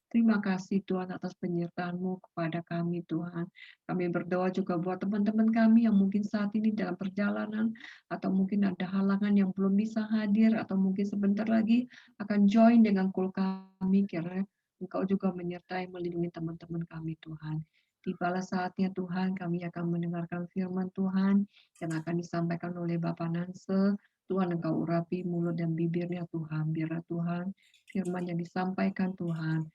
Terima kasih Tuhan atas penyertaan-Mu kepada kami Tuhan. Kami berdoa juga buat teman-teman kami yang mungkin saat ini dalam perjalanan, atau mungkin ada halangan yang belum bisa hadir, atau mungkin sebentar lagi akan join dengan call kami, kiranya Engkau juga menyertai melindungi teman-teman kami Tuhan. Tibalah saatnya Tuhan, kami akan mendengarkan firman Tuhan yang akan disampaikan oleh Bapak Nanse. Tuhan Engkau urapi mulut dan bibirnya Tuhan, biarlah Tuhan firman yang disampaikan Tuhan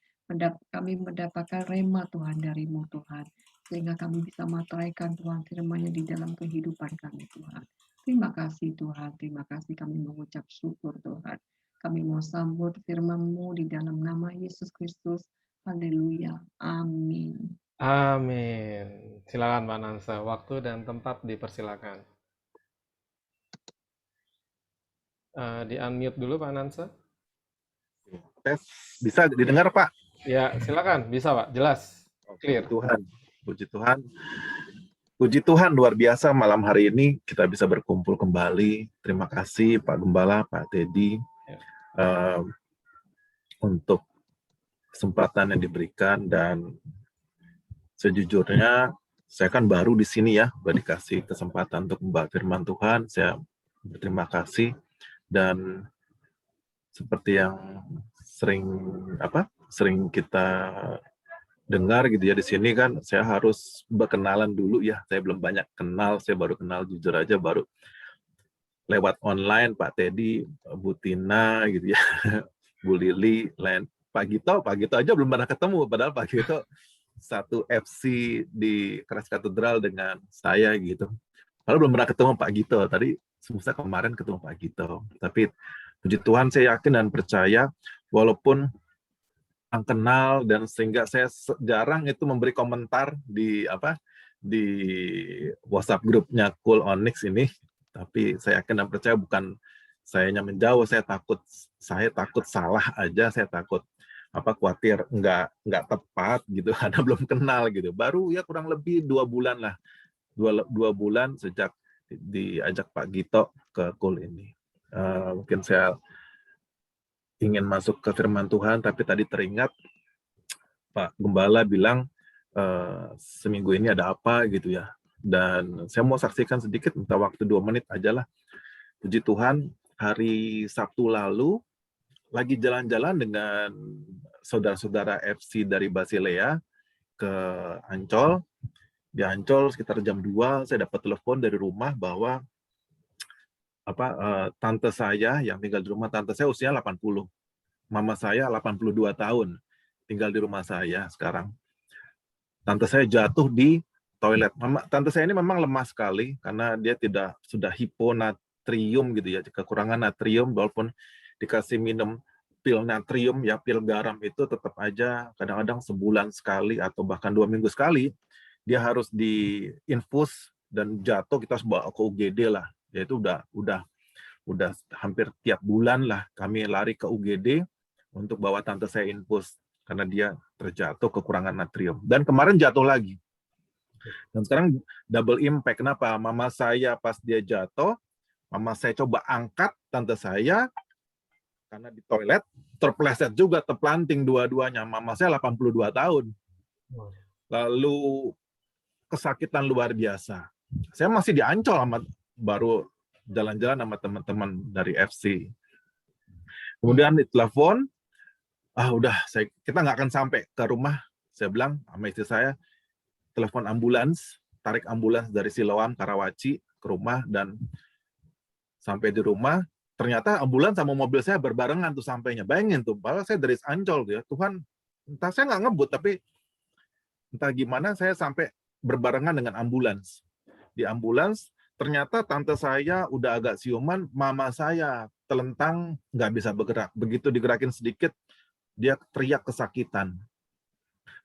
kami mendapatkan rema Tuhan dari-Mu Tuhan, sehingga kami bisa materaikan Tuhan firman-Nya di dalam kehidupan kami Tuhan. Terima kasih Tuhan, terima kasih kami mengucap syukur Tuhan. Kami mau sambut firman-Mu di dalam nama Yesus Kristus. Haleluya. Amin. Amin. Silakan Pak Nansa, waktu dan tempat dipersilakan. Di-unmute dulu Pak Nansa. Tes, bisa didengar Pak? Ya, silakan. Bisa Pak, jelas. Clear. Tuhan, puji Tuhan. Puji Tuhan, luar biasa malam hari ini kita bisa berkumpul kembali. Terima kasih Pak Gembala, Pak Teddy, untuk kesempatan yang diberikan. Dan sejujurnya saya kan baru di sini ya, baru dikasih kesempatan untuk membawa firman Tuhan. Saya berterima kasih, dan seperti yang sering kita dengar gitu ya, di sini kan saya harus berkenalan dulu ya. Saya belum banyak kenal, saya baru kenal, jujur aja baru lewat online Pak Teddy, Bu Tina gitu ya, Bu Lili, Pak Gito aja belum pernah ketemu, padahal Pak Gito satu FC di Keras Katedral dengan saya gitu. Padahal belum pernah ketemu Pak Gito, tadi semesta kemarin ketemu Pak Gito. Tapi puji Tuhan, saya yakin dan percaya, walaupun kenal, dan sehingga saya jarang itu memberi komentar di WhatsApp grupnya Cool Onyx ini, tapi saya yakin dan percaya bukan sayanya menjauh, saya takut salah aja, saya takut khawatir nggak tepat gitu karena belum kenal gitu. Baru ya kurang lebih 2 bulan lah, 2 bulan sejak diajak Pak Gito ke Cool ini. Mungkin saya ingin masuk ke firman Tuhan, tapi tadi teringat Pak Gembala bilang seminggu ini ada apa gitu ya. Dan saya mau saksikan sedikit, minta waktu 2 menit aja lah. Puji Tuhan, hari Sabtu lalu lagi jalan-jalan dengan saudara-saudara FC dari Basilea ke Ancol. Di Ancol sekitar jam 2 saya dapat telepon dari rumah bahwa tante saya yang tinggal di rumah, tante saya usia 80. Mama saya 82 tahun tinggal di rumah saya sekarang. Tante saya jatuh di toilet. Tante saya ini memang lemah sekali karena dia sudah hiponatrium gitu ya, kekurangan natrium, walaupun dikasih minum pil natrium ya, pil garam itu tetap aja kadang-kadang sebulan sekali atau bahkan 2 minggu sekali dia harus diinfus dan jatuh, kita harus bawa ke UGD lah. Ya itu udah hampir tiap bulan lah kami lari ke UGD untuk bawa tante saya infus karena dia terjatuh kekurangan natrium. Dan kemarin jatuh lagi. Dan sekarang double impact. Kenapa? Mama saya pas dia jatuh, mama saya coba angkat tante saya karena di toilet, terpleset juga, terplanting dua-duanya. Mama saya 82 tahun. Lalu kesakitan luar biasa. Saya masih di Ancol, baru jalan-jalan sama teman-teman dari FC. Kemudian ditelepon, kita nggak akan sampai ke rumah. Saya bilang sama istri saya, telepon ambulans, tarik ambulans dari Siloam, Karawaci ke rumah, dan sampai di rumah, ternyata ambulans sama mobil saya berbarengan tuh sampainya. Bayangin tuh, padahal saya dari Ancol ya, Tuhan, entah saya nggak ngebut, tapi entah gimana saya sampai berbarengan dengan ambulans. Di ambulans, ternyata tante saya udah agak siuman, mama saya telentang, nggak bisa bergerak. Begitu digerakin sedikit, dia teriak kesakitan.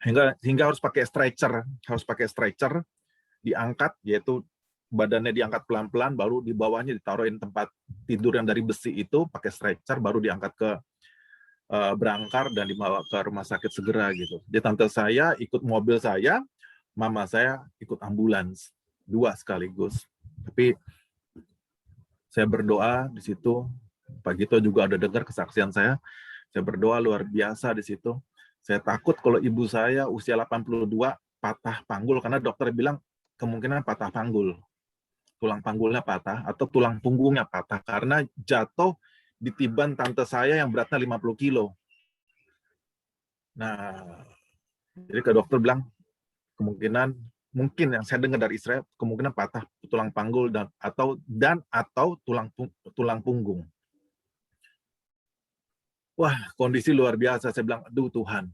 Hingga harus pakai stretcher, diangkat, yaitu badannya diangkat pelan-pelan, baru di bawahnya ditaruhin tempat tidur yang dari besi itu, pakai stretcher, baru diangkat ke berangkar dan dibawa ke rumah sakit segera gitu. Jadi tante saya ikut mobil saya, mama saya ikut ambulans, 2 sekaligus. Tapi saya berdoa di situ, Pak Gito juga ada dengar kesaksian saya berdoa luar biasa di situ. Saya takut kalau ibu saya usia 82 patah panggul, karena dokter bilang kemungkinan patah panggul. Tulang panggulnya patah atau tulang punggungnya patah karena jatuh ditiban tante saya yang beratnya 50 kilo. Nah, jadi ke dokter bilang kemungkinan, mungkin yang saya dengar dari Israel, kemungkinan patah tulang panggul dan atau tulang punggung. Wah, kondisi luar biasa. Saya bilang, aduh Tuhan,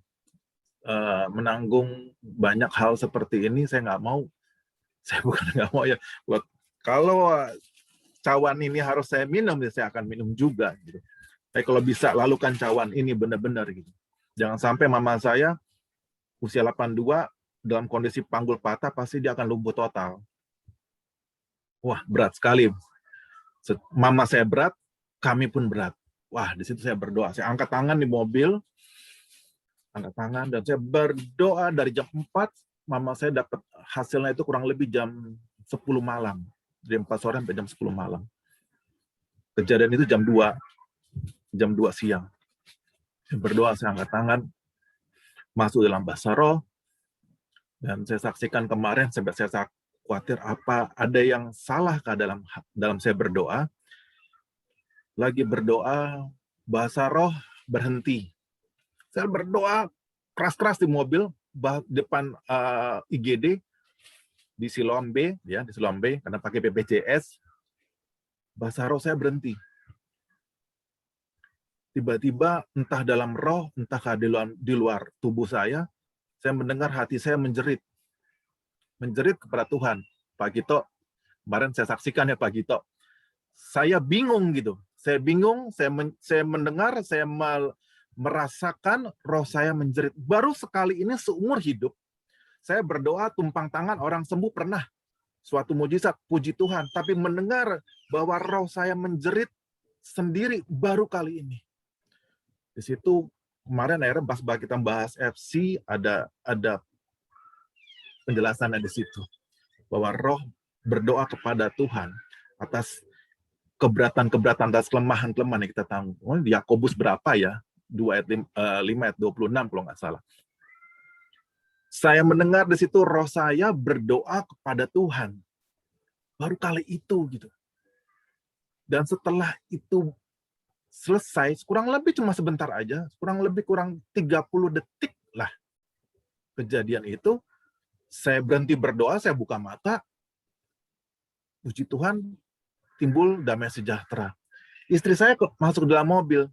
menanggung banyak hal seperti ini saya nggak mau. Saya bukan nggak mau ya. Kalau cawan ini harus saya minum, ya saya akan minum juga. Gitu. Tapi kalau bisa lalukan cawan ini benar-benar gitu. Jangan sampai mama saya usia 82 dalam kondisi panggul patah, pasti dia akan lumpuh total. Wah, berat sekali. Mama saya berat, kami pun berat. Wah, di situ saya berdoa. Saya angkat tangan di mobil, angkat tangan, dan saya berdoa dari jam 4, mama saya dapat hasilnya itu kurang lebih jam 10 malam. Dari 4 sore sampai jam 10 malam. Kejadian itu jam 2 siang. Saya berdoa, saya angkat tangan, masuk dalam bahasa roh, dan saya saksikan kemarin, saya khawatir apa ada yang salah dalam saya berdoa. Lagi berdoa, bahasa roh berhenti. Saya berdoa keras-keras di mobil depan IGD di Siloam B, ya di Siloam B, karena pakai BPJS. Bahasa roh saya berhenti. Tiba-tiba entah dalam roh, entah di luar tubuh saya mendengar hati saya menjerit kepada Tuhan. Pak Gito, kemarin saya saksikan ya Pak Gito. Saya bingung gitu. Saya bingung, saya mendengar, saya merasakan roh saya menjerit. Baru sekali ini seumur hidup, saya berdoa tumpang tangan orang sembuh pernah. Suatu mujizat, puji Tuhan. Tapi mendengar bahwa roh saya menjerit sendiri baru kali ini. Di situ kemarin akhirnya pas kita bahas FC, ada penjelasannya di situ. Bahwa roh berdoa kepada Tuhan atas keberatan-keberatan, atas kelemahan-kelemahan yang kita tahu. Di Yakobus berapa ya? 2 ayat 5 ayat 26 kalau nggak salah. Saya mendengar di situ roh saya berdoa kepada Tuhan. Baru kali itu gitu. Dan setelah itu selesai, kurang lebih cuma sebentar aja, kurang 30 detik lah kejadian itu, saya berhenti berdoa, saya buka mata, puji Tuhan, timbul damai sejahtera. Istri saya masuk dalam mobil,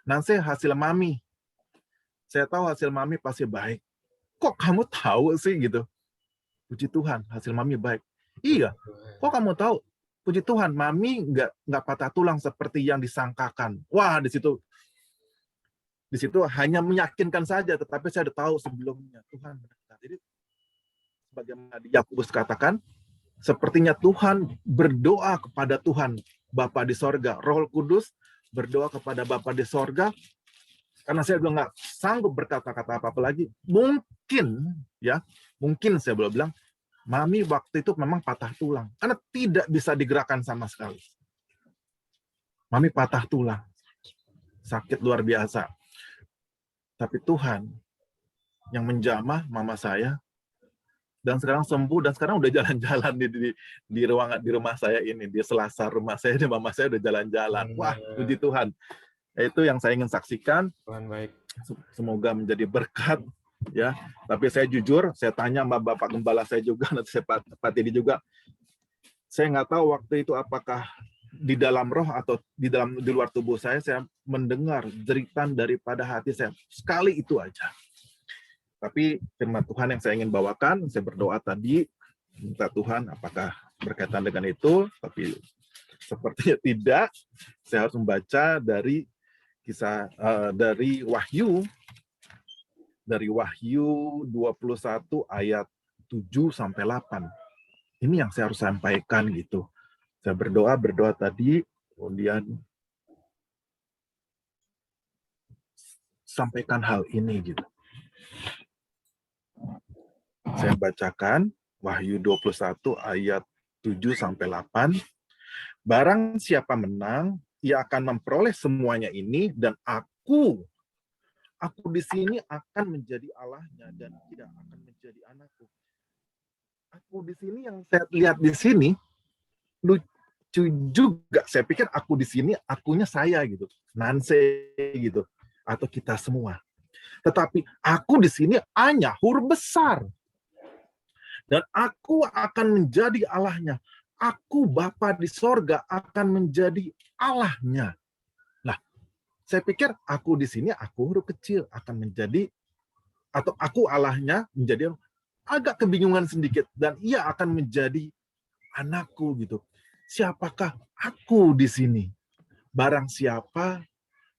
nanti hasil mami. Saya tahu hasil mami pasti baik. Kok kamu tahu sih gitu? Puji Tuhan, hasil mami baik. Iya, kok kamu tahu? Puji Tuhan, mami nggak patah tulang seperti yang disangkakan. Wah, di situ hanya meyakinkan saja, tetapi saya sudah tahu sebelumnya Tuhan benar. Jadi, sebagaimana Yakobus katakan, sepertinya Tuhan berdoa kepada Tuhan Bapa di sorga, Roh Kudus berdoa kepada Bapa di sorga, karena saya udah nggak sanggup berkata-kata apa-apa lagi. Mungkin saya boleh bilang, mami waktu itu memang patah tulang, karena tidak bisa digerakkan sama sekali. Mami patah tulang, sakit luar biasa. Tapi Tuhan yang menjamah mama saya, dan sekarang sembuh, dan sekarang udah jalan-jalan di rumah saya ini, di selasar rumah saya, di mama saya udah jalan-jalan. Wah, puji Tuhan. Itu yang saya ingin saksikan. Tuhan baik. Semoga menjadi berkat. Ya, tapi saya jujur, saya tanya sama Bapak Gembala saya juga, nanti saya Pak Tidi juga, saya nggak tahu waktu itu apakah di dalam roh atau di luar tubuh saya mendengar jeritan daripada hati saya. Sekali itu aja. Tapi firman Tuhan yang saya ingin bawakan, saya berdoa tadi, minta Tuhan apakah berkaitan dengan itu, tapi sepertinya tidak. Saya harus membaca dari kisah dari Wahyu 21 ayat 7 sampai 8. Ini yang saya harus sampaikan gitu. Saya berdoa tadi, kemudian sampaikan hal ini gitu. Saya bacakan Wahyu 21 ayat 7 sampai 8. Barang siapa menang, ia akan memperoleh semuanya ini, dan aku Aku di sini akan menjadi Allahnya dan tidak akan menjadi anakku. Aku di sini yang saya lihat di sini lucu juga. Saya pikir aku di sini akunya saya gitu, Nanse gitu, atau kita semua. Tetapi aku di sini hanya huruf besar. Dan aku akan menjadi Allahnya. Aku Bapa di sorga akan menjadi Allahnya. Nah, saya pikir aku di sini aku huruf kecil akan menjadi, atau aku Allahnya menjadi, agak kebingungan sedikit, dan ia akan menjadi anakku gitu. Siapakah aku di sini? Barang siapa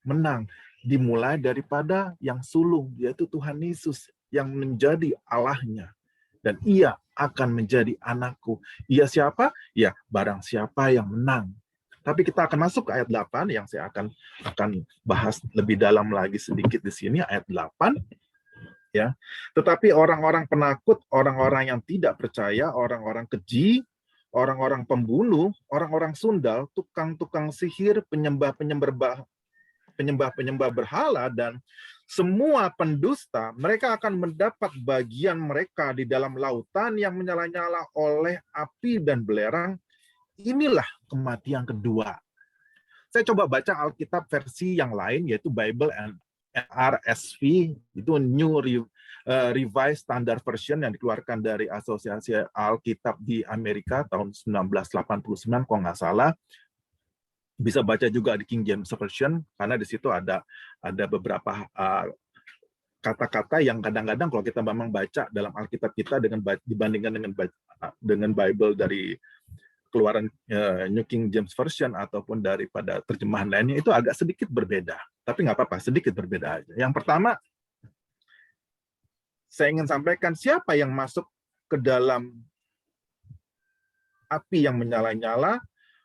menang, dimulai daripada yang sulung, yaitu Tuhan Yesus yang menjadi Allahnya, dan ia akan menjadi anakku. Ia siapa? Ya, barang siapa yang menang. Tapi kita akan masuk ke ayat 8 yang saya akan bahas lebih dalam lagi sedikit di sini, ayat 8. Ya. Tetapi orang-orang penakut, orang-orang yang tidak percaya, orang-orang keji, orang-orang pembunuh, orang-orang sundal, tukang-tukang sihir, penyembah berhala, dan semua pendusta, mereka akan mendapat bagian mereka di dalam lautan yang menyala-nyala oleh api dan belerang. Inilah kematian kedua. Saya coba baca Alkitab versi yang lain, yaitu Bible and RSV, itu New Revised Standard Version yang dikeluarkan dari Asosiasi Alkitab di Amerika tahun 1989, kalau nggak salah. Bisa baca juga di King James Version, karena di situ ada beberapa kata-kata yang kadang-kadang kalau kita memang baca dalam Alkitab kita dibandingkan dengan Bible dari keluaran New King James Version ataupun daripada terjemahan lainnya, itu agak sedikit berbeda. Tapi nggak apa-apa, sedikit berbeda aja. Yang pertama, saya ingin sampaikan siapa yang masuk ke dalam api yang menyala-nyala,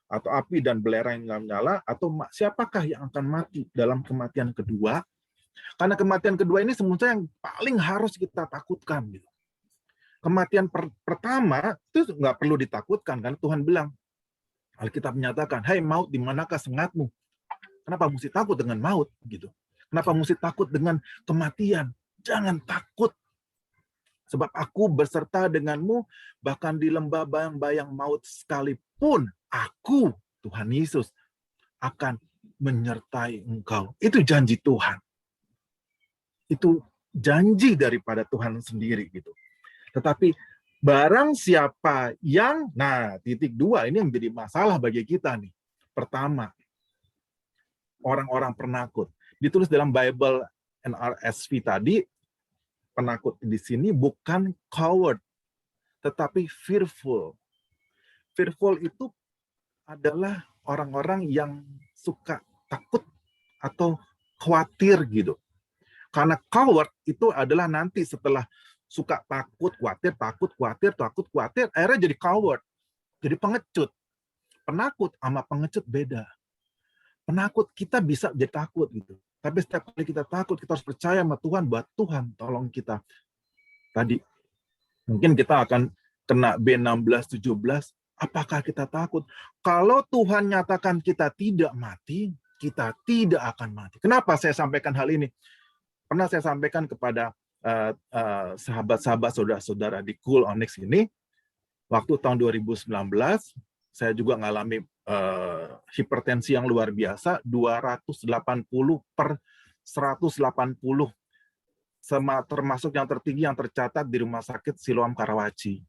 atau api dan belerang yang menyala, atau siapakah yang akan mati dalam kematian kedua. Karena kematian kedua ini sebenarnya yang paling harus kita takutkan. Gitu. Kematian pertama itu nggak perlu ditakutkan, karena Tuhan bilang, Alkitab menyatakan, hai maut, di manakah sengatmu? Kenapa mesti takut dengan maut? Gitu. Kenapa mesti takut dengan kematian? Jangan takut. Sebab aku beserta denganmu, bahkan di lembah bayang-bayang maut sekalipun, aku, Tuhan Yesus, akan menyertai engkau. Itu janji Tuhan. Itu janji daripada Tuhan sendiri. Gitu. Tetapi barang siapa yang, titik 2 ini yang menjadi masalah bagi kita nih. Pertama, orang-orang penakut. Ditulis dalam Bible NRSV tadi, penakut di sini bukan coward, tetapi fearful. Fearful itu adalah orang-orang yang suka takut atau khawatir gitu. Karena coward itu adalah nanti setelah suka takut, khawatir, akhirnya jadi coward, jadi pengecut. Penakut sama pengecut beda. Penakut kita bisa jadi takut gitu. Tapi setiap kali kita takut, kita harus percaya sama Tuhan, buat Tuhan tolong kita. Tadi mungkin kita akan kena B16, 17. Apakah kita takut? Kalau Tuhan nyatakan kita tidak mati, kita tidak akan mati. Kenapa saya sampaikan hal ini? Pernah saya sampaikan kepada sahabat-sahabat, saudara-saudara di Cool Onyx ini, waktu tahun 2019, saya juga mengalami hipertensi yang luar biasa, 280 per 180, termasuk yang tertinggi yang tercatat di Rumah Sakit Siloam Karawaci.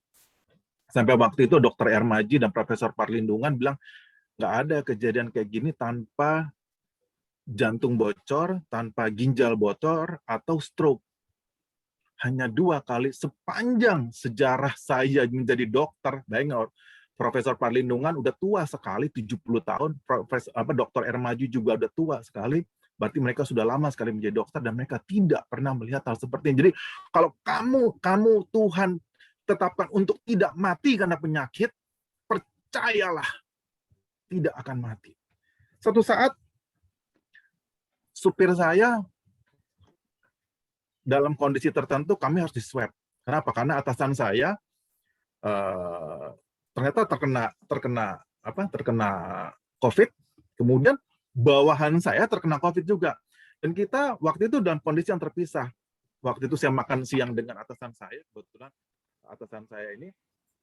Sampai waktu itu Dr. Ermaji dan Profesor Parlindungan bilang, nggak ada kejadian kayak gini tanpa jantung bocor, tanpa ginjal bocor, atau stroke. Hanya 2 kali sepanjang sejarah saya menjadi dokter. Bayangin, Profesor Parlindungan udah tua sekali, 70 tahun. Dr. Ermaju juga udah tua sekali. Berarti mereka sudah lama sekali menjadi dokter dan mereka tidak pernah melihat hal seperti ini. Jadi kalau kamu Tuhan tetapkan untuk tidak mati karena penyakit, percayalah tidak akan mati. Suatu saat supir saya dalam kondisi tertentu kami harus di-swab. Kenapa? Karena atasan saya ternyata terkena COVID, kemudian bawahan saya terkena COVID juga. Dan kita waktu itu dalam kondisi yang terpisah. Waktu itu saya makan siang dengan atasan saya, kebetulan atasan saya ini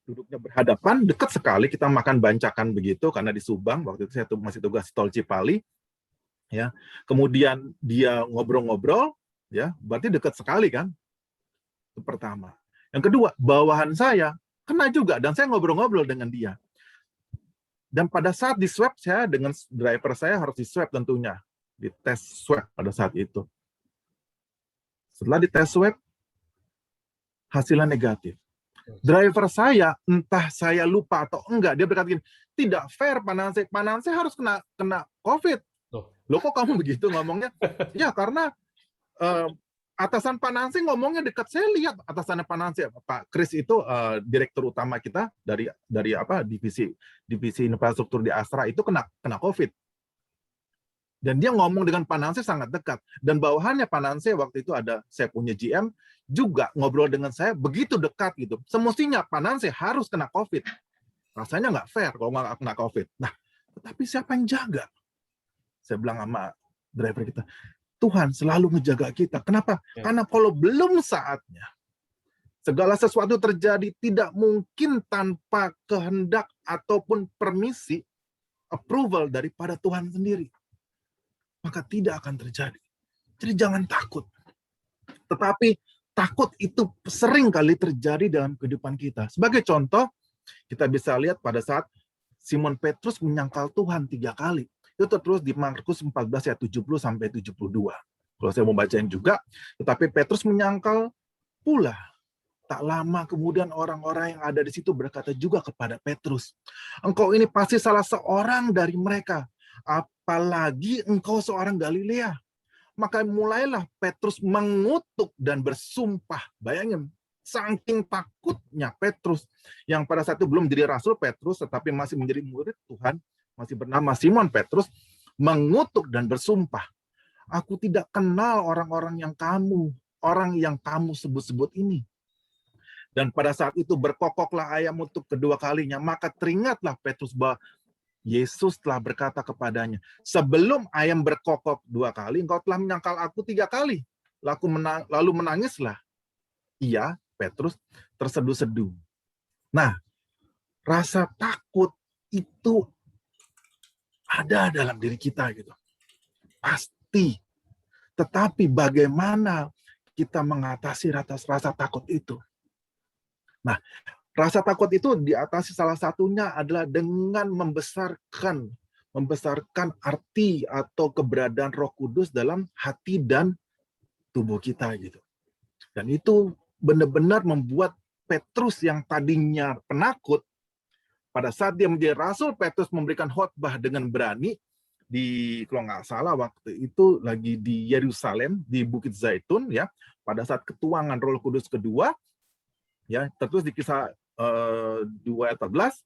duduknya berhadapan, dekat sekali, kita makan bancakan begitu, karena di Subang, waktu itu saya masih tugas tol Cipali, ya. Kemudian dia ngobrol-ngobrol, ya, berarti dekat sekali kan? Itu pertama. Yang kedua, bawahan saya kena juga, dan saya ngobrol-ngobrol dengan dia. Dan pada saat di swab, saya dengan driver saya harus di swab tentunya, di tes swab pada saat itu. Setelah di tes swab, hasilnya negatif. Driver saya, entah saya lupa atau enggak, dia berkata gini, tidak fair Pananse harus kena COVID. Loh kok kamu begitu ngomongnya? Ya karena atasan Pananse ngomongnya dekat. Saya lihat atasannya Pananse, Pak Kris itu direktur utama kita dari divisi infrastruktur di Astra itu kena COVID. Dan dia ngomong dengan Pananse sangat dekat. Dan bawahannya Pananse waktu itu ada, saya punya GM, juga ngobrol dengan saya begitu dekat gitu. Semestinya Pananse harus kena COVID. Rasanya nggak fair kalau nggak kena COVID. Nah, tetapi siapa yang jaga? Saya bilang sama driver kita, Tuhan selalu menjaga kita. Kenapa? Karena kalau belum saatnya, segala sesuatu terjadi tidak mungkin tanpa kehendak ataupun permisi, approval daripada Tuhan sendiri. Maka tidak akan terjadi. Jadi jangan takut. Tetapi takut itu sering kali terjadi dalam kehidupan kita. Sebagai contoh, kita bisa lihat pada saat Simon Petrus menyangkal Tuhan 3 kali. Itu terus di Markus 14 ayat 70 sampai 72. Kalau saya mau bacain juga, tetapi Petrus menyangkal pula. Tak lama kemudian orang-orang yang ada di situ berkata juga kepada Petrus, engkau ini pasti salah seorang dari mereka. Apalagi engkau seorang Galilea. Maka mulailah Petrus mengutuk dan bersumpah. Bayangin, saking takutnya Petrus, yang pada saat itu belum menjadi rasul Petrus, tetapi masih menjadi murid Tuhan, masih bernama Simon Petrus, mengutuk dan bersumpah. Aku tidak kenal orang yang kamu sebut-sebut ini. Dan pada saat itu berkokoklah ayam untuk kedua kalinya. Maka teringatlah Petrus bahwa Yesus telah berkata kepadanya, sebelum ayam berkokok 2 kali, engkau telah menyangkal aku 3 kali. Lalu menangislah. Ia, Petrus, terseduh-seduh. Nah, rasa takut itu ada dalam diri kita gitu. Pasti. Tetapi bagaimana kita mengatasi rasa takut itu? Nah, rasa takut itu diatasi salah satunya adalah dengan membesarkan arti atau keberadaan Roh Kudus dalam hati dan tubuh kita gitu. Dan itu benar-benar membuat Petrus yang tadinya penakut, pada saat dia menjadi rasul, Petrus memberikan khotbah dengan berani di, kalau nggak salah waktu itu lagi di Yerusalem di Bukit Zaitun ya, pada saat ketuangan Roh Kudus kedua. Ya, terus di Kisah 2 ayat 14,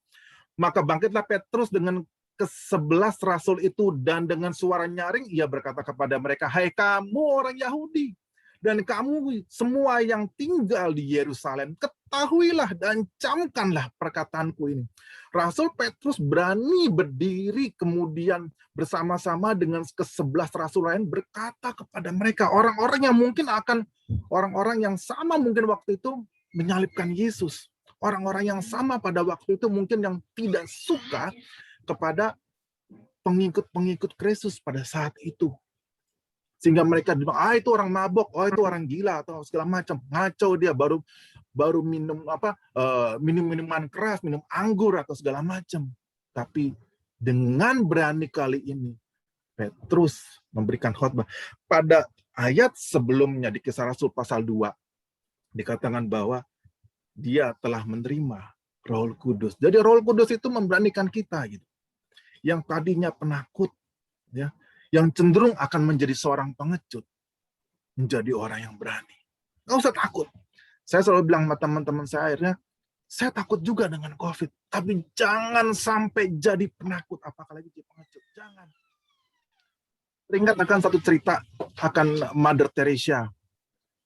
maka bangkitlah Petrus dengan ke-11 rasul itu dan dengan suara nyaring ia berkata kepada mereka, hai kamu orang Yahudi dan kamu semua yang tinggal di Yerusalem, ketahuilah dan camkanlah perkataanku ini. Rasul Petrus berani berdiri kemudian bersama-sama dengan ke-11 rasul lain berkata kepada mereka, orang-orang yang sama mungkin waktu itu menyalibkan Yesus. Orang-orang yang sama pada waktu itu mungkin yang tidak suka kepada pengikut-pengikut Kristus pada saat itu. Sehingga mereka bilang, itu orang mabok, itu orang gila atau segala macam. Ngaco dia baru minum minuman keras, minum anggur atau segala macam. Tapi dengan berani kali ini Petrus memberikan khotbah. Pada ayat sebelumnya di Kisah Rasul pasal 2 dikatakan bahwa dia telah menerima Roh Kudus. Jadi Roh Kudus itu memberanikan kita gitu. Yang tadinya penakut ya, yang cenderung akan menjadi seorang pengecut, menjadi orang yang berani. Nggak usah takut. Saya selalu bilang sama teman-teman saya akhirnya, saya takut juga dengan COVID, tapi jangan sampai jadi penakut, apalagi jadi pengecut. Jangan. Teringat akan satu cerita akan Mother Teresa.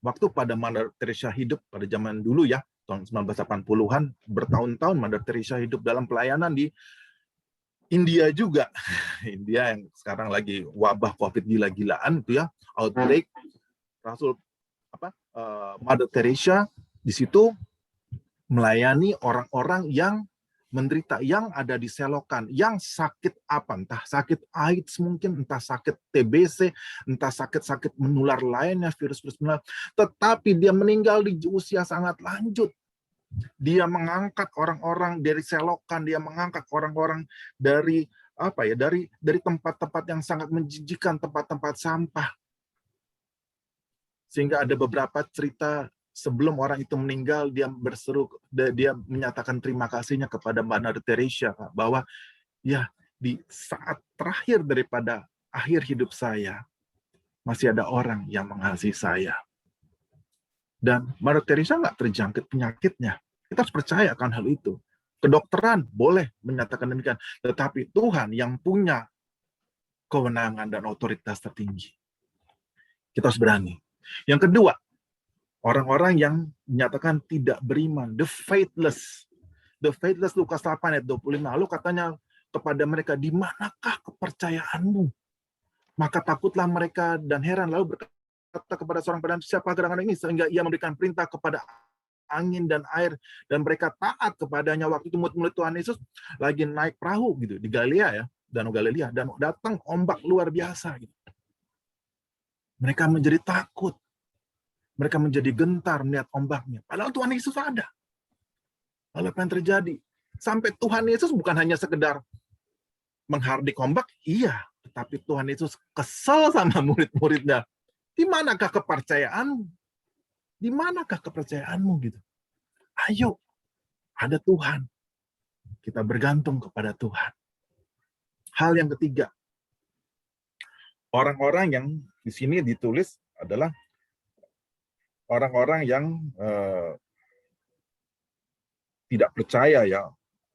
Waktu pada Mother Teresa hidup pada zaman dulu ya, tahun 1980-an, bertahun-tahun Mother Teresa hidup dalam pelayanan di India juga, India yang sekarang lagi wabah COVID gila-gilaan itu ya, outbreak. Rasul Mother Teresa di situ melayani orang-orang yang menderita, yang ada di selokan, yang sakit apa, entah sakit AIDS mungkin, entah sakit TBC, entah sakit-sakit menular lainnya, virus-virus menular, tetapi dia meninggal di usia sangat lanjut. Dia mengangkat orang-orang dari selokan, dia mengangkat orang-orang dari dari tempat-tempat yang sangat menjijikan, tempat-tempat sampah. Sehingga ada beberapa cerita sebelum orang itu meninggal, dia berseru, dia menyatakan terima kasihnya kepada Mother Teresa, bahwa ya di saat terakhir daripada akhir hidup saya, masih ada orang yang mengasihi saya. Dan Mother Teresa nggak terjangkit penyakitnya. Kita harus percaya akan hal itu. Kedokteran boleh menyatakan demikian, tetapi Tuhan yang punya kewenangan dan otoritas tertinggi. Kita harus berani. Yang kedua, orang-orang yang menyatakan tidak beriman, the faithless. The faithless, Lukas 8 ayat 25. Lalu katanya kepada mereka, di manakah kepercayaanmu? Maka takutlah mereka dan heran, lalu berkata kepada seorang perdana, siapa gerangan ini? Sehingga ia memberikan perintah kepada angin dan air, dan mereka taat kepadanya. Waktu itu murid-murid Tuhan Yesus lagi naik perahu gitu di Galilea ya, Danau Galilea, dan datang ombak luar biasa gitu. Mereka menjadi takut. Mereka menjadi gentar melihat ombaknya. Padahal Tuhan Yesus ada. Lalu apa yang terjadi? Sampai Tuhan Yesus bukan hanya sekedar menghardik ombak, iya, tetapi Tuhan Yesus kesal sama murid-muridnya. Di manakah kepercayaanmu? Di manakah kepercayaanmu gitu? Ayo, ada Tuhan. Kita bergantung kepada Tuhan. Hal yang ketiga, orang-orang yang di sini ditulis adalah orang-orang yang tidak percaya ya,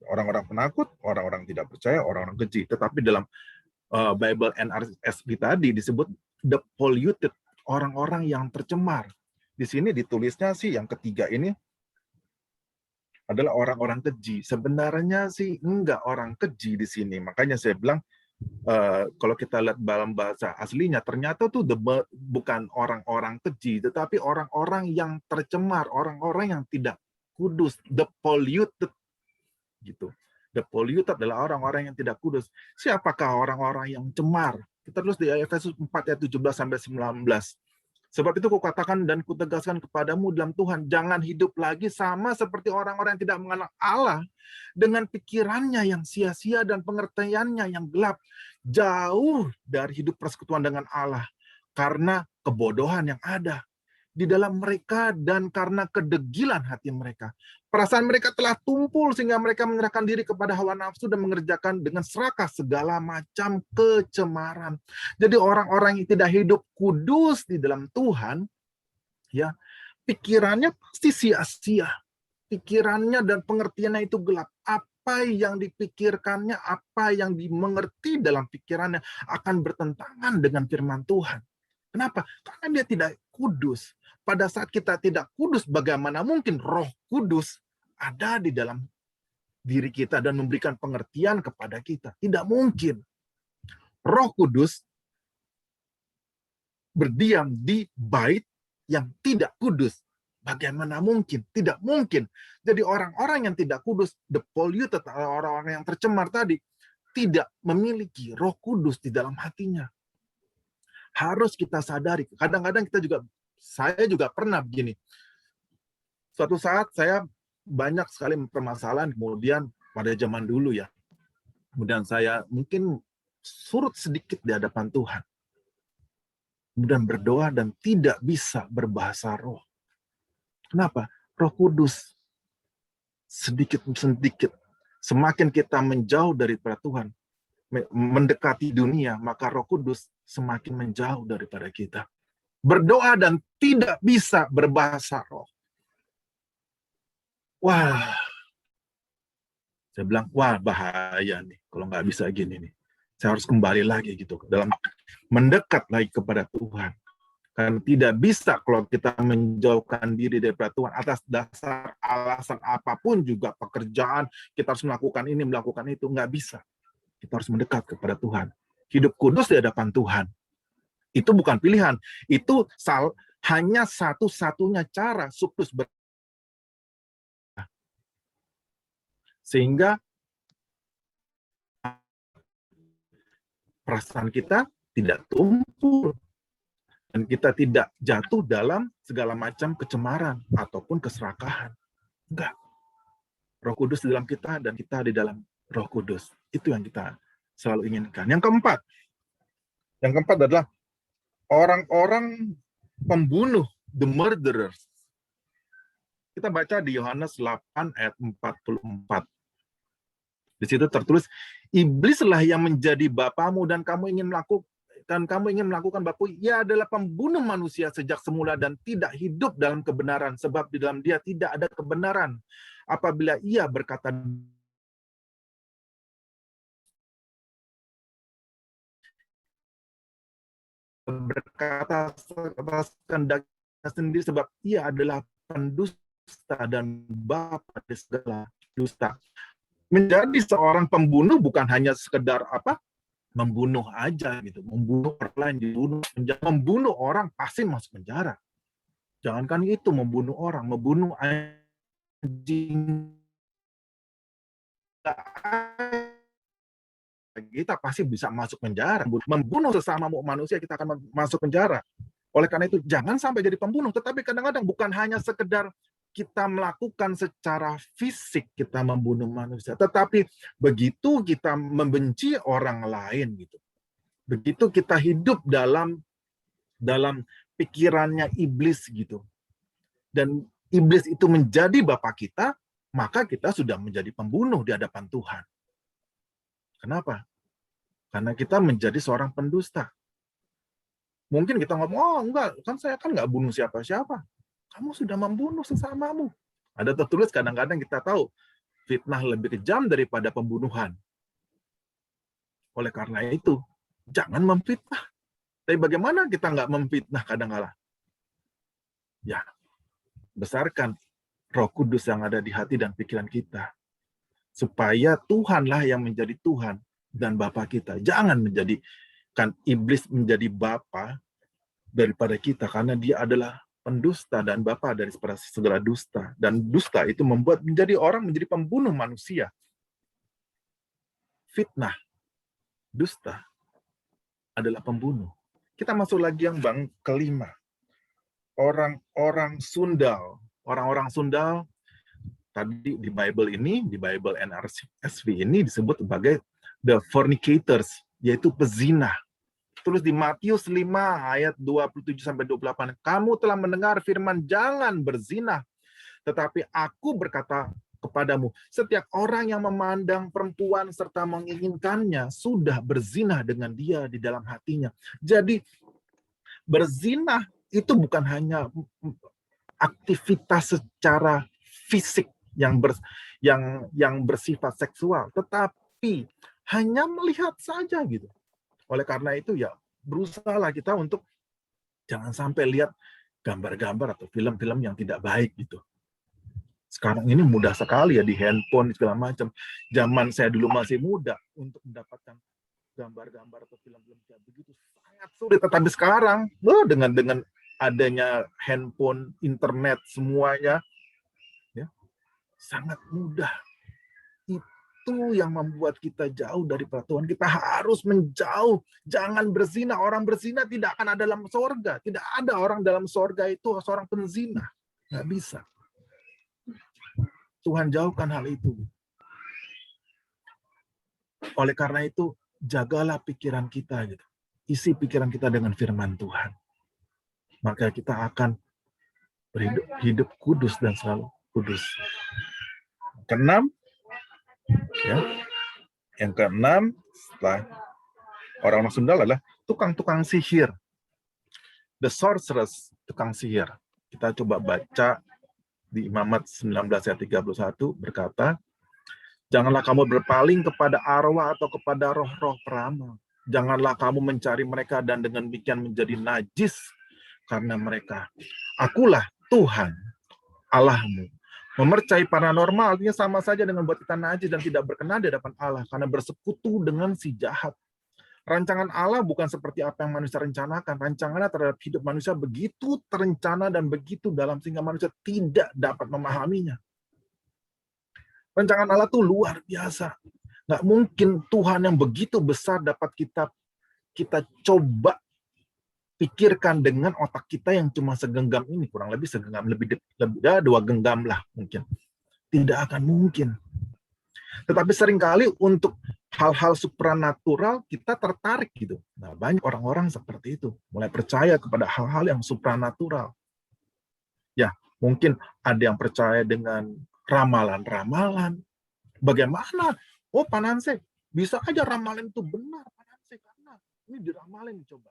orang-orang penakut, orang-orang tidak percaya, orang-orang keji. Tetapi dalam Bible NRSV tadi disebut the polluted, orang-orang yang tercemar. Di sini ditulisnya sih yang ketiga ini adalah orang-orang keji. Sebenarnya sih enggak orang keji di sini. Makanya saya bilang kalau kita lihat dalam bahasa aslinya, ternyata tuh bukan orang-orang keji, tetapi orang-orang yang tercemar, orang-orang yang tidak kudus, the polluted gitu. The polluted adalah orang-orang yang tidak kudus. Siapakah orang-orang yang cemar? Kita terus di Efesus 4 ayat 17 sampai 19. Sebab itu kukatakan dan kutegaskan kepadamu dalam Tuhan, jangan hidup lagi sama seperti orang-orang yang tidak mengenal Allah, dengan pikirannya yang sia-sia dan pengertiannya yang gelap, jauh dari hidup persekutuan dengan Allah, karena kebodohan yang ada di dalam mereka dan karena kedegilan hati mereka. Perasaan mereka telah tumpul sehingga mereka menyerahkan diri kepada hawa nafsu dan mengerjakan dengan serakah segala macam kecemaran. Jadi orang-orang yang tidak hidup kudus di dalam Tuhan, ya, pikirannya pasti sia-sia. Pikirannya dan pengertiannya itu gelap. Apa yang dipikirkannya, apa yang dimengerti dalam pikirannya akan bertentangan dengan firman Tuhan. Kenapa? Karena dia tidak kudus. Pada saat kita tidak kudus, bagaimana mungkin Roh Kudus ada di dalam diri kita dan memberikan pengertian kepada kita? Tidak mungkin. Roh Kudus berdiam di bait yang tidak kudus. Bagaimana mungkin? Tidak mungkin. Jadi orang-orang yang tidak kudus, the polluted, orang-orang yang tercemar tadi, tidak memiliki Roh Kudus di dalam hatinya. Harus kita sadari. Kadang-kadang saya juga pernah begini. Suatu saat saya banyak sekali permasalahan, kemudian pada zaman dulu ya, kemudian saya mungkin surut sedikit di hadapan Tuhan. Kemudian berdoa dan tidak bisa berbahasa roh. Kenapa? Roh Kudus sedikit-sedikit. Semakin kita menjauh daripada Tuhan, mendekati dunia, maka Roh Kudus semakin menjauh daripada kita. Berdoa dan tidak bisa berbahasa roh. Wah, saya bilang, wah bahaya nih kalau nggak bisa gini nih. Saya harus kembali lagi gitu, dalam mendekat lagi kepada Tuhan. Karena tidak bisa kalau kita menjauhkan diri daripada Tuhan atas dasar alasan apapun juga, pekerjaan, kita harus melakukan ini, melakukan itu, nggak bisa. Kita harus mendekat kepada Tuhan. Hidup kudus di hadapan Tuhan. Itu bukan pilihan. Itu hanya satu-satunya cara kudus. Sehingga perasaan kita tidak tumpul. Dan kita tidak jatuh dalam segala macam kecemaran ataupun keserakahan. Enggak. Roh Kudus di dalam kita dan kita di dalam Roh Kudus. Itu yang kita selalu inginkan. Yang keempat adalah orang-orang pembunuh, the murderers. Kita baca di Yohanes 8 ayat 44. Di situ tertulis, iblislah yang menjadi bapamu dan kamu ingin melakukan bapamu. Ia adalah pembunuh manusia sejak semula dan tidak hidup dalam kebenaran, sebab di dalam dia tidak ada kebenaran. Apabila ia berkata atas kehendaknya sendiri, sebab ia adalah pendusta dan bapa dari segala dusta. Menjadi seorang pembunuh bukan hanya sekedar membunuh aja gitu, membunuh orang lain, membunuh orang pasti masuk penjara. Jangankan itu, membunuh orang, membunuh anjing, kita pasti bisa masuk penjara. Membunuh sesama manusia, kita akan masuk penjara. Oleh karena itu, jangan sampai jadi pembunuh. Tetapi kadang-kadang bukan hanya sekedar kita melakukan secara fisik, kita membunuh manusia. Tetapi begitu kita membenci orang lain, gitu. Begitu kita hidup dalam pikirannya iblis, gitu. Dan iblis itu menjadi bapa kita, maka kita sudah menjadi pembunuh di hadapan Tuhan. Kenapa? Karena kita menjadi seorang pendusta. Mungkin kita ngomong, oh enggak, saya nggak bunuh siapa-siapa. Kamu sudah membunuh sesamamu. Ada tertulis kadang-kadang kita tahu, fitnah lebih kejam daripada pembunuhan. Oleh karena itu, jangan memfitnah. Tapi bagaimana kita nggak memfitnah kadang-kala? Ya, besarkan Roh Kudus yang ada di hati dan pikiran kita. Supaya Tuhanlah yang menjadi Tuhan dan Bapa kita. Jangan menjadikan iblis menjadi Bapa daripada kita, karena dia adalah pendusta dan Bapa dari segala dusta. Dan dusta itu membuat orang menjadi pembunuh manusia. Fitnah, dusta adalah pembunuh. Kita masuk lagi yang kelima. Orang-orang sundal. Orang-orang sundal tadi di Bible ini, di Bible NRSV ini disebut sebagai the fornicators, yaitu pezina. Terus di Matius 5 ayat 27-28, kamu telah mendengar firman jangan berzina, tetapi aku berkata kepadamu, setiap orang yang memandang perempuan serta menginginkannya sudah berzina dengan dia di dalam hatinya. Jadi berzina itu bukan hanya aktivitas secara fisik yang bersifat seksual, tetapi hanya melihat saja gitu. Oleh karena itu ya berusahalah kita untuk jangan sampai lihat gambar-gambar atau film-film yang tidak baik gitu. Sekarang ini mudah sekali ya di handphone segala macam. Zaman saya dulu masih muda untuk mendapatkan gambar-gambar atau film-film kayak begitu sangat sulit. Tetapi sekarang dengan adanya handphone, internet semuanya ya sangat mudah. Itu yang membuat kita jauh dari Tuhan. Kita harus menjauh. Jangan berzina. Orang berzina tidak akan ada dalam sorga. Tidak ada orang dalam sorga itu seorang penzina. Nggak bisa. Tuhan jauhkan hal itu. Oleh karena itu, jagalah pikiran kita. Gitu. Isi pikiran kita dengan firman Tuhan. Maka kita akan hidup kudus dan selalu kudus. Keenam, ya. Yang keenam, setelah orang-orang Sunda adalah tukang-tukang sihir. The sorcerers, tukang sihir. Kita coba baca di Imamat 19 ayat 31 berkata, janganlah kamu berpaling kepada arwah atau kepada roh-roh peramal. Janganlah kamu mencari mereka dan dengan demikian menjadi najis karena mereka. Akulah Tuhan Allahmu, Memercayai paranormal artinya sama saja dengan buat kita najis dan tidak berkenan di hadapan Allah karena bersekutu dengan si jahat. Rancangan Allah bukan seperti apa yang manusia rencanakan. Rancangannya terhadap hidup manusia begitu terencana dan begitu dalam sehingga manusia tidak dapat memahaminya. Rancangan Allah tuh luar biasa. Nggak mungkin Tuhan yang begitu besar dapat kita coba pikirkan dengan otak kita yang cuma segenggam ini, kurang lebih segenggam, lebih 2 genggam lah mungkin. Tidak akan mungkin. Tetapi seringkali untuk hal-hal supranatural kita tertarik gitu. Nah, banyak orang-orang seperti itu, mulai percaya kepada hal-hal yang supranatural. Ya, mungkin ada yang percaya dengan ramalan-ramalan. Bagaimana? Oh, Pak Nanse, bisa aja ramalan itu benar, Pak Nanse, karena ini diramalin coba.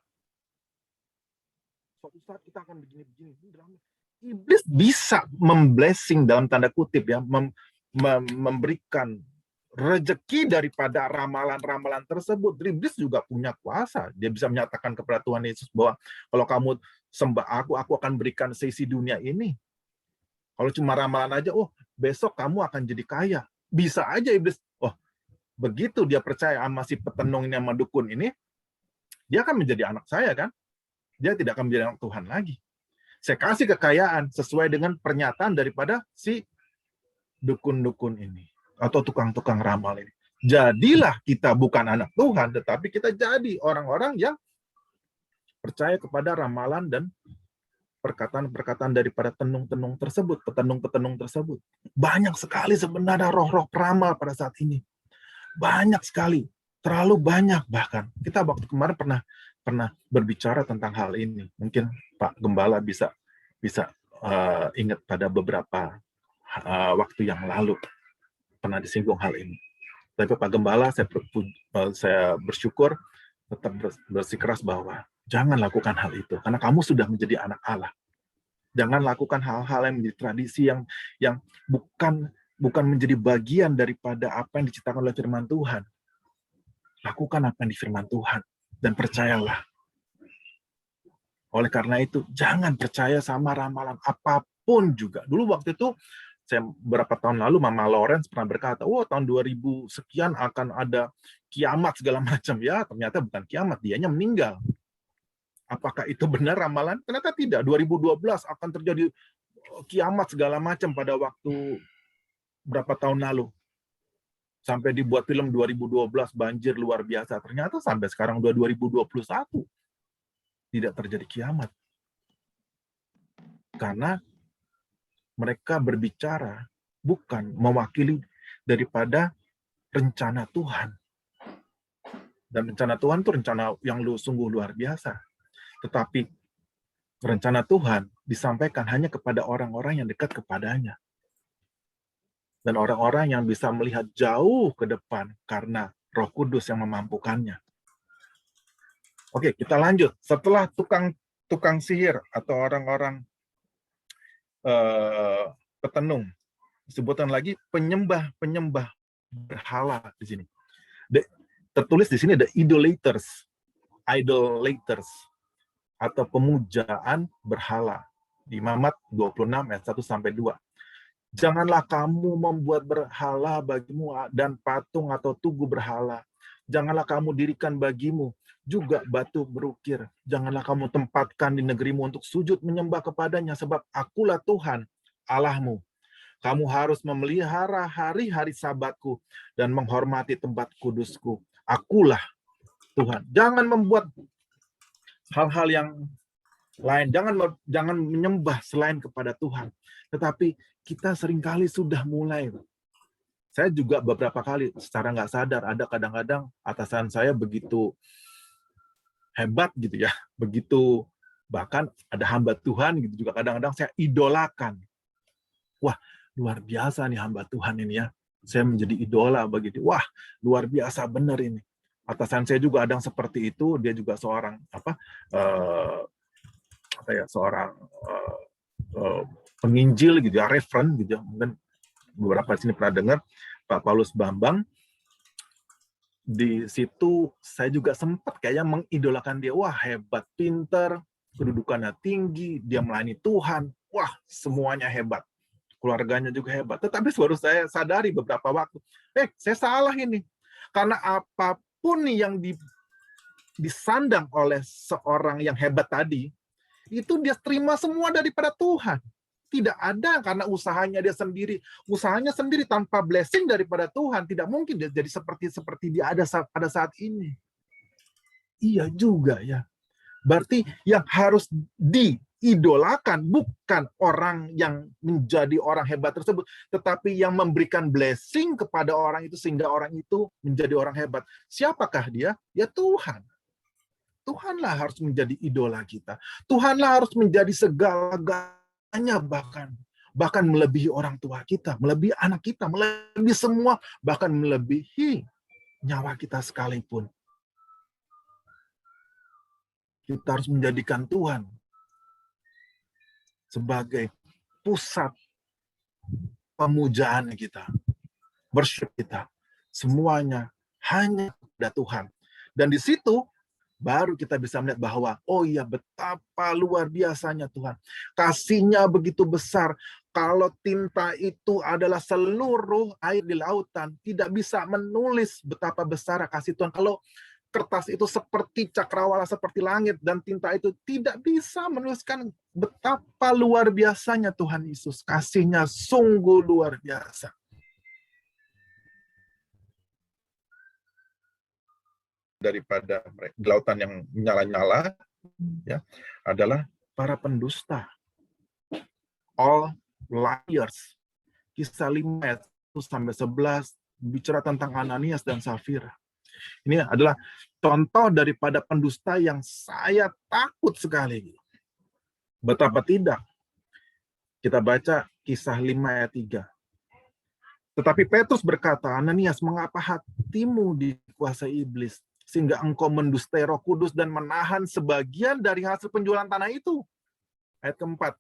Suatu saat kita akan begini-begini. Iblis bisa memblessing dalam tanda kutip ya, memberikan rezeki daripada ramalan-ramalan tersebut. Iblis juga punya kuasa. Dia bisa menyatakan kepada Tuhan Yesus bahwa kalau kamu sembah aku akan berikan seisi dunia ini. Kalau cuma ramalan aja, oh besok kamu akan jadi kaya. Bisa aja iblis, oh begitu dia percaya sama si petenung ini sama dukun ini, dia akan menjadi anak saya kan? Dia tidak akan menjadi anak Tuhan lagi. Saya kasih kekayaan sesuai dengan pernyataan daripada si dukun-dukun ini atau tukang-tukang ramal ini. Jadilah kita bukan anak Tuhan, tetapi kita jadi orang-orang yang percaya kepada ramalan dan perkataan-perkataan daripada tenung-tenung tersebut, petenung-petenung tersebut. Banyak sekali sebenarnya roh-roh peramal pada saat ini. Banyak sekali, terlalu banyak bahkan. Kita waktu kemarin pernah berbicara tentang hal ini. Mungkin Pak Gembala bisa ingat pada beberapa waktu yang lalu pernah disinggung hal ini. Tapi Pak Gembala, saya bersyukur tetap bersikeras bahwa jangan lakukan hal itu, karena kamu sudah menjadi anak Allah. Jangan lakukan hal-hal yang menjadi tradisi yang bukan menjadi bagian daripada apa yang diciptakan oleh firman Tuhan. Lakukan apa yang di firman Tuhan. Dan percayalah. Oleh karena itu, jangan percaya sama ramalan apapun juga. Dulu waktu itu, saya beberapa tahun lalu, Mama Lawrence pernah berkata, oh tahun 2000 sekian akan ada kiamat segala macam. Ya, ternyata bukan kiamat, dianya meninggal. Apakah itu benar ramalan? Ternyata tidak. 2012 akan terjadi kiamat segala macam pada waktu berapa tahun lalu. Sampai dibuat film 2012 banjir luar biasa. Ternyata sampai sekarang udah 2021 tidak terjadi kiamat. Karena mereka berbicara bukan mewakili daripada rencana Tuhan. Dan rencana Tuhan itu rencana yang sungguh luar biasa. Tetapi rencana Tuhan disampaikan hanya kepada orang-orang yang dekat kepadanya. Dan orang-orang yang bisa melihat jauh ke depan karena Roh Kudus yang memampukannya. Oke, kita lanjut. Setelah tukang sihir atau orang-orang petenung, disebutkan lagi penyembah berhala di sini. Tertulis di sini ada idolaters atau pemujaan berhala di Mazmur 26 ayat 1 sampai 2. Janganlah kamu membuat berhala bagimu dan patung atau tugu berhala. Janganlah kamu dirikan bagimu juga batu berukir. Janganlah kamu tempatkan di negerimu untuk sujud menyembah kepadanya, sebab akulah Tuhan Allahmu. Kamu harus memelihara hari-hari Sabatku dan menghormati tempat kudusku. Akulah Tuhan. Jangan membuat hal-hal yang lain. Jangan menyembah selain kepada Tuhan. Tetapi kita seringkali sudah mulai. Saya juga beberapa kali secara nggak sadar, ada kadang-kadang atasan saya begitu hebat gitu ya, begitu bahkan ada hamba Tuhan gitu juga kadang-kadang saya idolakan. Wah, luar biasa nih hamba Tuhan ini ya. Saya menjadi idola begitu. Wah, luar biasa benar ini. Atasan saya juga ada yang seperti itu, dia juga seorang seorang penginjil gitu ya, reverend gitu ya. Mungkin beberapa di sini pernah dengar Pak Paulus Bambang. Di situ saya juga sempat kayaknya mengidolakan dia. Wah, hebat, pinter, kedudukannya tinggi, dia melayani Tuhan. Wah, semuanya hebat. keluarganya juga hebat. Tetapi baru saya sadari beberapa waktu, saya salah ini. Karena apapun yang disandang oleh seorang yang hebat tadi, itu dia terima semua daripada Tuhan. Tidak ada karena usahanya sendiri tanpa blessing daripada Tuhan. Tidak mungkin dia jadi seperti dia ada pada saat ini. Iya juga ya. Berarti yang harus diidolakan bukan orang yang menjadi orang hebat tersebut, tetapi yang memberikan blessing kepada orang itu sehingga orang itu menjadi orang hebat. Siapakah dia? Ya Tuhan. Tuhanlah harus menjadi idola kita. Tuhanlah harus menjadi segala-galanya, bahkan melebihi orang tua kita, melebihi anak kita, melebihi semua, bahkan melebihi nyawa kita sekalipun. Kita harus menjadikan Tuhan sebagai pusat pemujaan kita, worship kita. Semuanya hanya pada Tuhan. Dan di situ baru kita bisa melihat bahwa, oh iya, betapa luar biasanya Tuhan. Kasih-Nya begitu besar. Kalau tinta itu adalah seluruh air di lautan, tidak bisa menulis betapa besar kasih Tuhan. Kalau kertas itu seperti cakrawala, seperti langit, dan tinta itu tidak bisa menuliskan betapa luar biasanya Tuhan Yesus. Kasih-Nya sungguh luar biasa. Daripada lautan yang menyala-nyala ya adalah para pendusta, all liars. Kisah 5 ayat 1-11 bicara tentang Ananias dan Safira. Ini adalah contoh daripada pendusta yang saya takut sekali. Betapa tidak. Kita baca Kisah 5 ayat 3. Tetapi Petrus berkata, Ananias, mengapa hatimu dikuasai iblis sehingga engkau mendustai Roh Kudus dan menahan sebagian dari hasil penjualan tanah itu? Ayat keempat,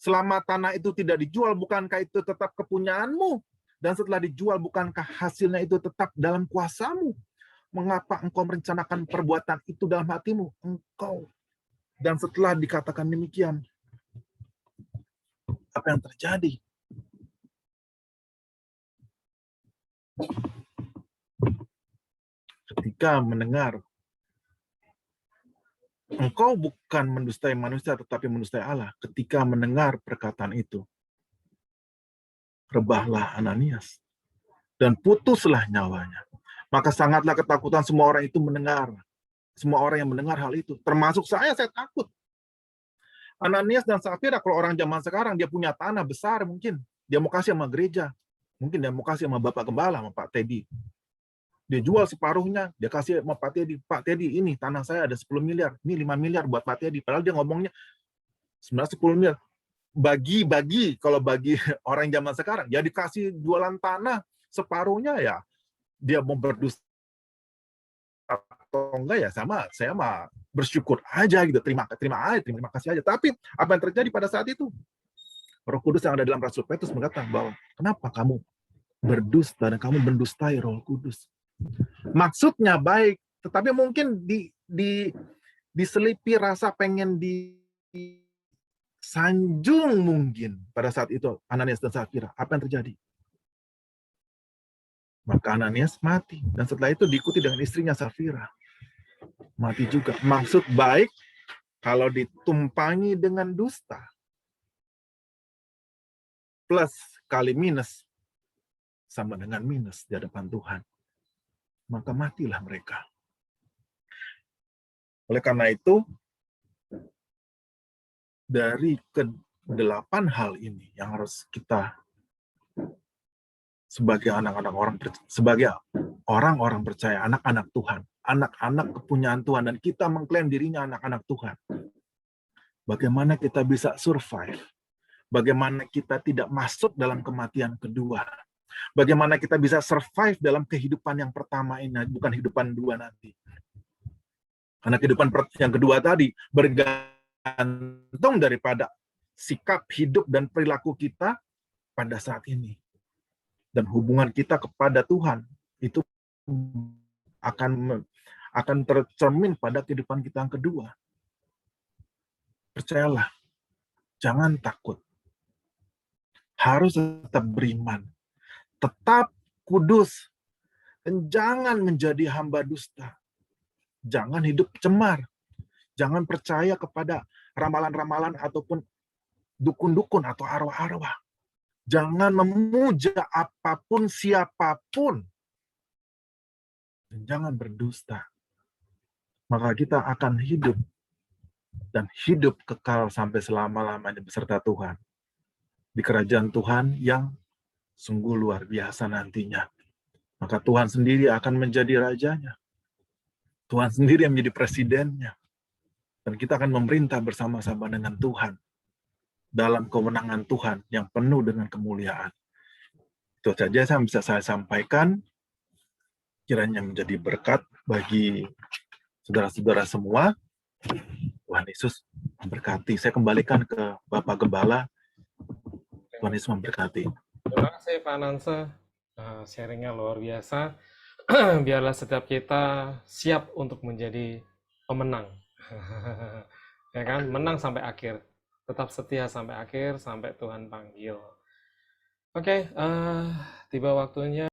selama tanah itu tidak dijual, bukankah itu tetap kepunyaanmu? Dan setelah dijual, bukankah hasilnya itu tetap dalam kuasamu? Mengapa engkau merencanakan perbuatan itu dalam hatimu? Engkau. Dan setelah dikatakan demikian, apa yang terjadi? Ketika mendengar, engkau bukan mendustai manusia, tetapi mendustai Allah. Ketika mendengar perkataan itu, rebahlah Ananias, dan putuslah nyawanya. Maka sangatlah ketakutan semua orang itu mendengar. Semua orang yang mendengar hal itu, termasuk saya takut. Ananias dan Safira, kalau orang zaman sekarang, dia punya tanah besar mungkin. Dia mau kasih sama gereja. Mungkin dia mau kasih sama Bapak Gembala, sama Pak Teddy. Dia jual separuhnya, dia kasih sama Pak Teddy. Pak Teddy, ini tanah saya ada 10 miliar. Ini 5 miliar buat Pak Teddy. Padahal dia ngomongnya sebenarnya 10 miliar. Bagi-bagi, kalau bagi orang zaman sekarang, ya dikasih jualan tanah separuhnya, ya dia mau berdusta atau enggak, ya sama saya mah bersyukur aja gitu, terima kasih aja. Tapi apa yang terjadi pada saat itu? Roh Kudus yang ada dalam Rasul Petrus mengatakan bahwa kenapa kamu berdusta dan kamu mendustai Roh Kudus? Maksudnya baik, tetapi mungkin diselipi rasa pengen disanjung mungkin pada saat itu Ananias dan Safira. Apa yang terjadi? Maka Ananias mati, dan setelah itu diikuti dengan istrinya Safira. Mati juga. Maksud baik kalau ditumpangi dengan dusta plus kali minus sama dengan minus di hadapan Tuhan, maka matilah mereka. Oleh karena itu, dari ke-8 hal ini yang harus kita sebagai orang-orang percaya, anak-anak Tuhan, anak-anak kepunyaan Tuhan, dan kita mengklaim dirinya anak-anak Tuhan. Bagaimana kita bisa survive? Bagaimana kita tidak masuk dalam kematian kedua? Bagaimana kita bisa survive dalam kehidupan yang pertama ini, bukan kehidupan dua nanti? Karena kehidupan yang kedua tadi bergantung daripada sikap hidup dan perilaku kita pada saat ini. Dan hubungan kita kepada Tuhan itu akan tercermin pada kehidupan kita yang kedua. Percayalah, jangan takut. harus tetap beriman, tetap kudus, dan jangan menjadi hamba dusta. Jangan hidup cemar, jangan percaya kepada ramalan-ramalan ataupun dukun-dukun atau arwah-arwah. Jangan memuja apapun siapapun, dan jangan berdusta. Maka kita akan hidup dan hidup kekal sampai selama-lamanya beserta Tuhan di kerajaan Tuhan yang sungguh luar biasa nantinya. Maka Tuhan sendiri akan menjadi rajanya. Tuhan sendiri yang menjadi presidennya. Dan kita akan memerintah bersama-sama dengan Tuhan dalam kewenangan Tuhan yang penuh dengan kemuliaan. Itu saja yang bisa saya sampaikan. Kiranya menjadi berkat bagi saudara-saudara semua. Tuhan Yesus memberkati. Saya kembalikan ke Bapak Gembala. Tuhan Yesus memberkati. Terima kasih Pak Nanse, sharingnya luar biasa. Biarlah setiap kita siap untuk menjadi pemenang. Ya kan, menang sampai akhir. Tetap setia sampai akhir, sampai Tuhan panggil. Oke, tiba waktunya